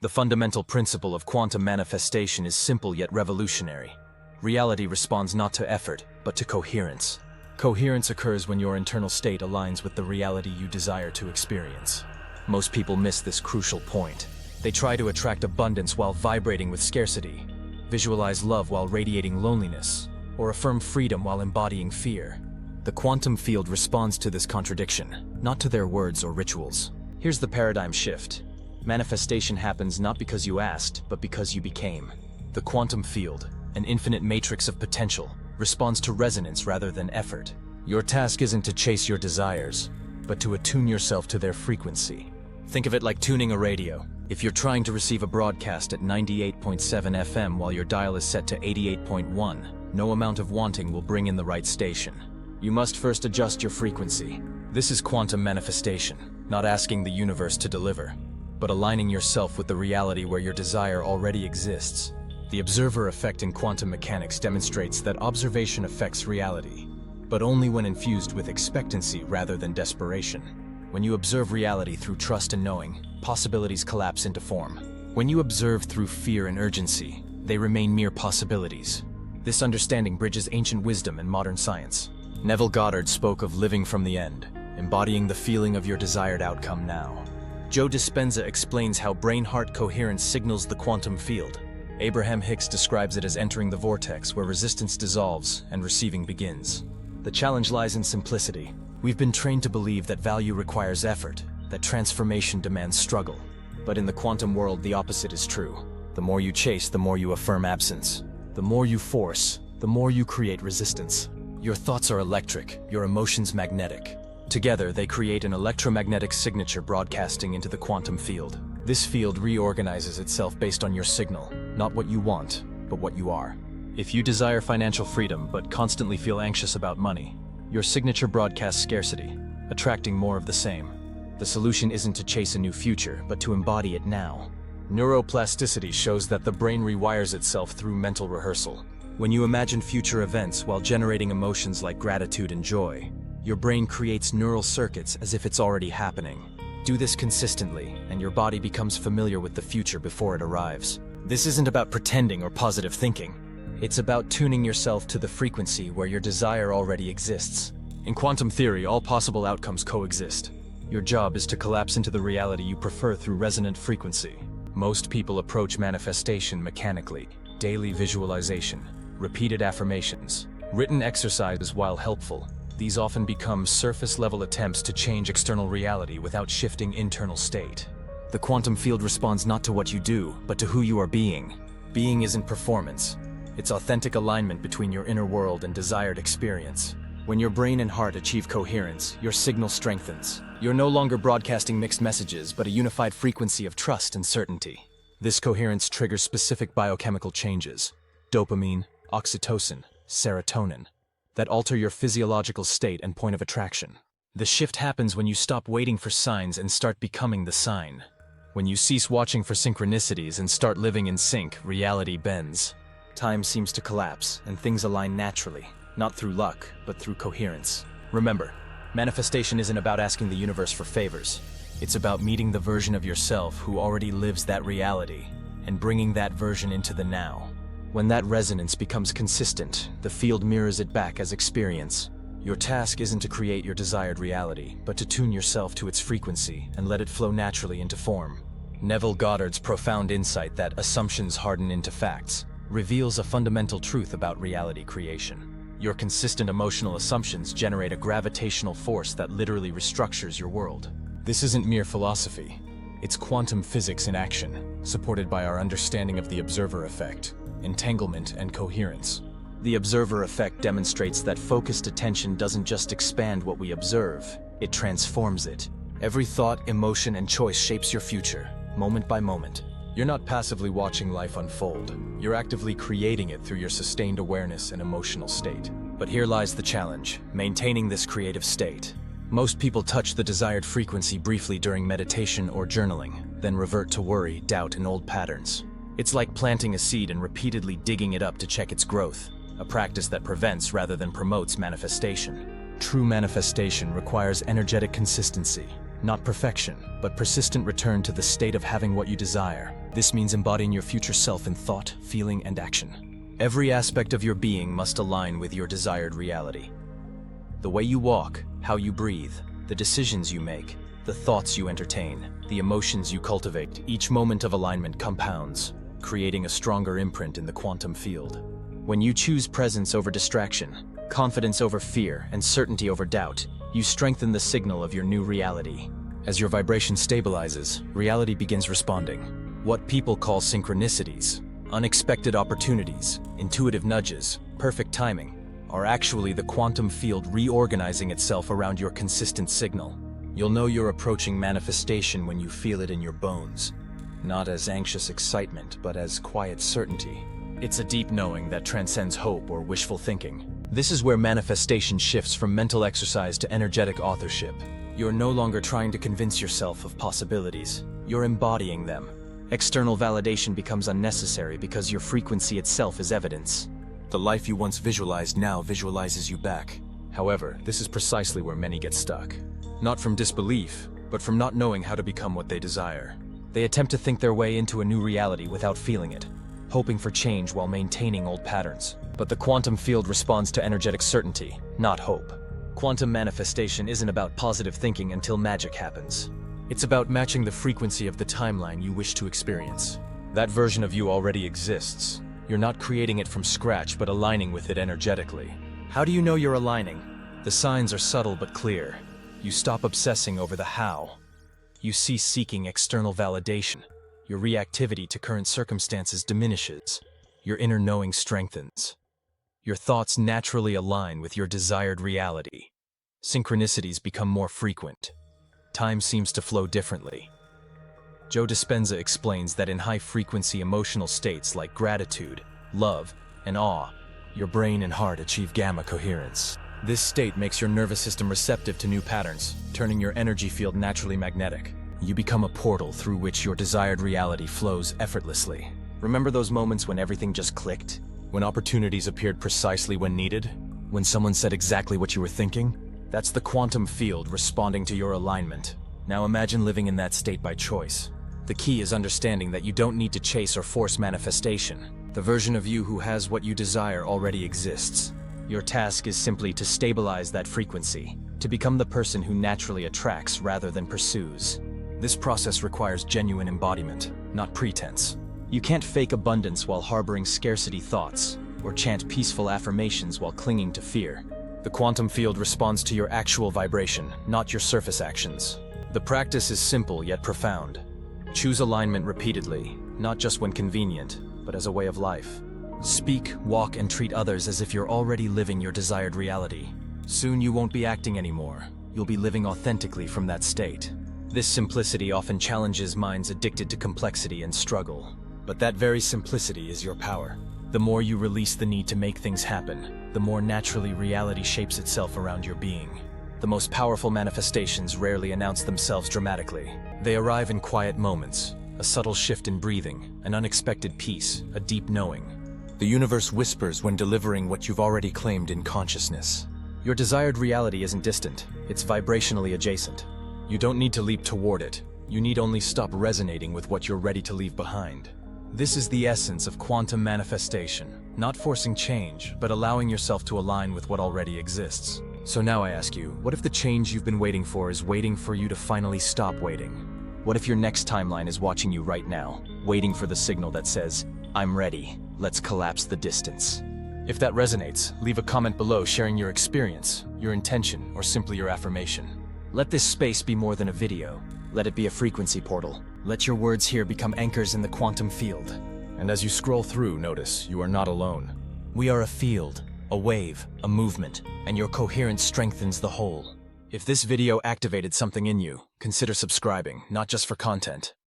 The fundamental principle of quantum manifestation is simple yet revolutionary. Reality responds not to effort, but to coherence. Coherence occurs when your internal state aligns with the reality you desire to experience. Most people miss this crucial point. They try to attract abundance while vibrating with scarcity, visualize love while radiating loneliness, or affirm freedom while embodying fear. The quantum field responds to this contradiction, not to their words or rituals. Here's the paradigm shift. Manifestation happens not because you asked, but because you became. The quantum field, an infinite matrix of potential, responds to resonance rather than effort. Your task isn't to chase your desires, but to attune yourself to their frequency. Think of it like tuning a radio. If you're trying to receive a broadcast at 98.7 FM while your dial is set to 88.1, no amount of wanting will bring in the right station. You must first adjust your frequency. This is quantum manifestation, not asking the universe to deliver, but aligning yourself with the reality where your desire already exists. The observer effect in quantum mechanics demonstrates that observation affects reality, but only when infused with expectancy rather than desperation. When you observe reality through trust and knowing, possibilities collapse into form. When you observe through fear and urgency, they remain mere possibilities. This understanding bridges ancient wisdom and modern science. Neville Goddard spoke of living from the end, embodying the feeling of your desired outcome now. Joe Dispenza explains how brain-heart coherence signals the quantum field. Abraham Hicks describes it as entering the vortex where resistance dissolves and receiving begins. The challenge lies in simplicity. We've been trained to believe that value requires effort, that transformation demands struggle. But in the quantum world, the opposite is true. The more you chase, the more you affirm absence. The more you force, the more you create resistance. Your thoughts are electric, your emotions magnetic. Together, they create an electromagnetic signature broadcasting into the quantum field. This field reorganizes itself based on your signal, not what you want, but what you are. If you desire financial freedom but constantly feel anxious about money, your signature broadcasts scarcity, attracting more of the same. The solution isn't to chase a new future, but to embody it now. Neuroplasticity shows that the brain rewires itself through mental rehearsal. When you imagine future events while generating emotions like gratitude and joy, your brain creates neural circuits as if it's already happening. Do this consistently, and your body becomes familiar with the future before it arrives. This isn't about pretending or positive thinking. It's about tuning yourself to the frequency where your desire already exists. In quantum theory, all possible outcomes coexist. Your job is to collapse into the reality you prefer through resonant frequency. Most people approach manifestation mechanically. Daily visualization, repeated affirmations, written exercises. While helpful, these often become surface-level attempts to change external reality without shifting internal state. The quantum field responds not to what you do, but to who you are being. Being isn't performance. It's authentic alignment between your inner world and desired experience. When your brain and heart achieve coherence, your signal strengthens. You're no longer broadcasting mixed messages, but a unified frequency of trust and certainty. This coherence triggers specific biochemical changes, dopamine, oxytocin, serotonin, that alter your physiological state and point of attraction. The shift happens when you stop waiting for signs and start becoming the sign. When you cease watching for synchronicities and start living in sync, reality bends. Time seems to collapse, and things align naturally, not through luck, but through coherence. Remember, manifestation isn't about asking the universe for favors. It's about meeting the version of yourself who already lives that reality, and bringing that version into the now. When that resonance becomes consistent, the field mirrors it back as experience. Your task isn't to create your desired reality, but to tune yourself to its frequency and let it flow naturally into form. Neville Goddard's profound insight that assumptions harden into facts reveals a fundamental truth about reality creation. Your consistent emotional assumptions generate a gravitational force that literally restructures your world. This isn't mere philosophy. It's quantum physics in action, supported by our understanding of the observer effect, entanglement, and coherence. The observer effect demonstrates that focused attention doesn't just expand what we observe, it transforms it. Every thought, emotion, and choice shapes your future, moment by moment. You're not passively watching life unfold. You're actively creating it through your sustained awareness and emotional state. But here lies the challenge, maintaining this creative state. Most people touch the desired frequency briefly during meditation or journaling, then revert to worry, doubt, and old patterns. It's like planting a seed and repeatedly digging it up to check its growth, a practice that prevents rather than promotes manifestation. True manifestation requires energetic consistency, Not perfection, but persistent return to the state of having what you desire. This means embodying your future self in thought, feeling, and action. Every aspect of your being must align with your desired reality. The way you walk, how you breathe, the decisions you make, the thoughts you entertain, the emotions you cultivate, each moment of alignment compounds, creating a stronger imprint in the quantum field. When you choose presence over distraction, confidence over fear, and certainty over doubt, you strengthen the signal of your new reality. As your vibration stabilizes, reality begins responding. What people call synchronicities, unexpected opportunities, intuitive nudges, perfect timing, are actually the quantum field reorganizing itself around your consistent signal. You'll know you're approaching manifestation when you feel it in your bones, not as anxious excitement, but as quiet certainty. It's a deep knowing that transcends hope or wishful thinking. This is where manifestation shifts from mental exercise to energetic authorship. You're no longer trying to convince yourself of possibilities. You're embodying them. External validation becomes unnecessary because your frequency itself is evidence. The life you once visualized now visualizes you back. However, this is precisely where many get stuck. Not from disbelief, but from not knowing how to become what they desire. They attempt to think their way into a new reality without feeling it, hoping for change while maintaining old patterns. But the quantum field responds to energetic certainty, not hope. Quantum manifestation isn't about positive thinking until magic happens. It's about matching the frequency of the timeline you wish to experience. That version of you already exists. You're not creating it from scratch, but aligning with it energetically. How do you know you're aligning? The signs are subtle but clear. You stop obsessing over the how. You cease seeking external validation. Your reactivity to current circumstances diminishes. Your inner knowing strengthens. Your thoughts naturally align with your desired reality. Synchronicities become more frequent. Time seems to flow differently. Joe Dispenza explains that in high-frequency emotional states like gratitude, love, and awe, your brain and heart achieve gamma coherence. This state makes your nervous system receptive to new patterns, turning your energy field naturally magnetic. You become a portal through which your desired reality flows effortlessly. Remember those moments when everything just clicked? When opportunities appeared precisely when needed? When someone said exactly what you were thinking? That's the quantum field responding to your alignment. Now imagine living in that state by choice. The key is understanding that you don't need to chase or force manifestation. The version of you who has what you desire already exists. Your task is simply to stabilize that frequency, to become the person who naturally attracts rather than pursues. This process requires genuine embodiment, not pretense. You can't fake abundance while harboring scarcity thoughts, or chant peaceful affirmations while clinging to fear. The quantum field responds to your actual vibration, not your surface actions. The practice is simple yet profound. Choose alignment repeatedly, not just when convenient, but as a way of life. Speak, walk, and treat others as if you're already living your desired reality. Soon you won't be acting anymore. You'll be living authentically from that state. This simplicity often challenges minds addicted to complexity and struggle. But that very simplicity is your power. The more you release the need to make things happen, the more naturally reality shapes itself around your being. The most powerful manifestations rarely announce themselves dramatically. They arrive in quiet moments, a subtle shift in breathing, an unexpected peace, a deep knowing. The universe whispers when delivering what you've already claimed in consciousness. Your desired reality isn't distant, it's vibrationally adjacent. You don't need to leap toward it. You need only stop resonating with what you're ready to leave behind. This is the essence of quantum manifestation, not forcing change, but allowing yourself to align with what already exists. So now I ask you, what if the change you've been waiting for is waiting for you to finally stop waiting? What if your next timeline is watching you right now, waiting for the signal that says, "I'm ready, let's collapse the distance"? If that resonates, leave a comment below sharing your experience, your intention, or simply your affirmation. Let this space be more than a video. Let it be a frequency portal. Let your words here become anchors in the quantum field. And as you scroll through, notice you are not alone. We are a field, a wave, a movement, and your coherence strengthens the whole. If this video activated something in you, consider subscribing, not just for content,